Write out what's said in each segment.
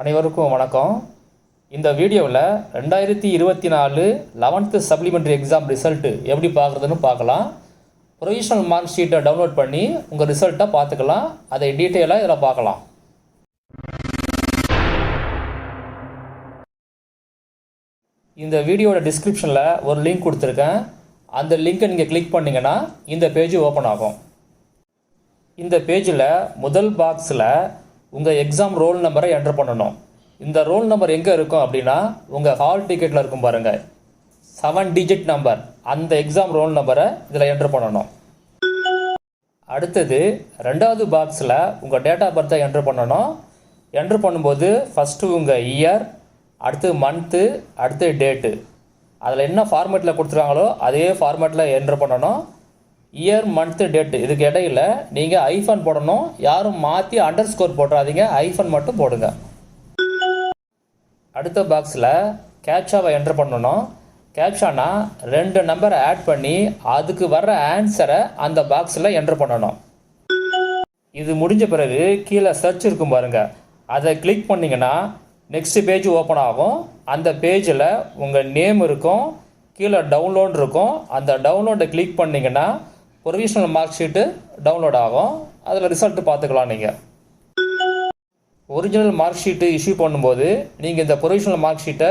அனைவருக்கும் வணக்கம். இந்த வீடியோவில் 2024 11th சப்ளிமெண்ட்ரி எக்ஸாம் ரிசல்ட்டு எப்படி பார்க்குறதுன்னு பார்க்கலாம். ப்ரொவிஷனல் மார்க் ஷீட்டை டவுன்லோட் பண்ணி உங்கள் ரிசல்ட்டை பார்த்துக்கலாம். அதை டீட்டெயிலாக இதில் பார்க்கலாம். இந்த வீடியோட டிஸ்கிரிப்ஷனில் ஒரு லிங்க் கொடுத்துருக்கேன். அந்த லிங்க்கை நீங்கள் கிளிக் பண்ணிங்கன்னா இந்த பேஜ் ஓப்பன் ஆகும். இந்த பேஜில் முதல் பாக்ஸில் உங்கள் எக்ஸாம் ரோல் நம்பரை என்டர் பண்ணணும். இந்த ரோல் நம்பர் எங்கே இருக்கும் அப்படின்னா உங்கள் ஹால் டிக்கெட்டில் இருக்கும் பாருங்கள், 7 டிஜிட் நம்பர். அந்த எக்ஸாம் ரோல் நம்பரை இதில் என்டர் பண்ணணும். அடுத்தது ரெண்டாவது பாக்ஸில் உங்கள் டேட் ஆஃப் பர்த்தை என்டர் பண்ணணும். என்டர் பண்ணும்போது ஃபஸ்ட்டு உங்கள் இயர், அடுத்து மந்த்து, அடுத்து டேட்டு. அதில் என்ன ஃபார்மேட்டில் கொடுத்துருக்காங்களோ அதே ஃபார்மேட்டில் என்டர் பண்ணணும். இயர், மந்த்து, டேட்டு இதுக்கு இடையில் நீங்கள் ஐஃபன் போடணும். யாரும் மாற்றி அண்டர் ஸ்கோர் போட்டுறாதீங்க, ஐஃபன் மட்டும் போடுங்க. அடுத்த பாக்ஸில் கேப்சாவை என்டர் பண்ணணும். கேப்சானா 2 நம்பரை ஆட் பண்ணி அதுக்கு வர்ற ஆன்சரை அந்த பாக்ஸில் என்டர் பண்ணணும். இது முடிஞ்ச பிறகு கீழே சர்ச் இருக்கும் பாருங்கள், அதை கிளிக் பண்ணிங்கன்னா நெக்ஸ்ட் பேஜ் ஓப்பன் ஆகும். அந்த பேஜில் உங்கள் நேம் இருக்கும், கீழே டவுன்லோட் இருக்கும். அந்த டவுன்லோடை கிளிக் பண்ணிங்கன்னா ப்ரொவிஷனல் மார்க் ஷீட்டு டவுன்லோட் ஆகும். அதில் ரிசல்ட்டு பார்த்துக்கலாம். நீங்கள் ஒரிஜினல் மார்க் ஷீட்டு இஷ்யூ பண்ணும்போது நீங்கள் இந்த ப்ரொவிஷனல் மார்க் ஷீட்டை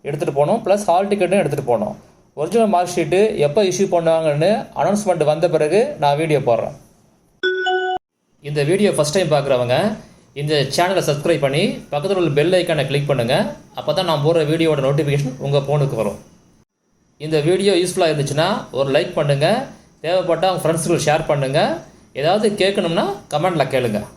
எடுத்துகிட்டு போகணும், ப்ளஸ் ஹால் டிக்கெட்டும் எடுத்துகிட்டு போகணும். ஒரிஜினல் மார்க் ஷீட்டு எப்போ இஷ்யூ பண்ணுவாங்கன்னு அனௌன்ஸ்மெண்ட் வந்த பிறகு நான் வீடியோ போடுறேன். இந்த வீடியோ ஃபஸ்ட் டைம் பார்க்குறவங்க இந்த சேனலை சப்ஸ்கிரைப் பண்ணி பக்கத்தில் உள்ள பெல் ஐக்கானை கிளிக் பண்ணுங்கள். அப்போ தான் நான் போடுற வீடியோட நோட்டிஃபிகேஷன் உங்கள் ஃபோனுக்கு வரும். இந்த வீடியோ யூஸ்ஃபுல்லாக இருந்துச்சுன்னா ஒரு லைக் பண்ணுங்கள். தேவைப்பட்டால் உங்கள் ஃப்ரெண்ட்ஸுக்கு ஷேர் பண்ணுங்கள். ஏதாவது கேட்கணும்னா கமெண்டில் கேளுங்கள்.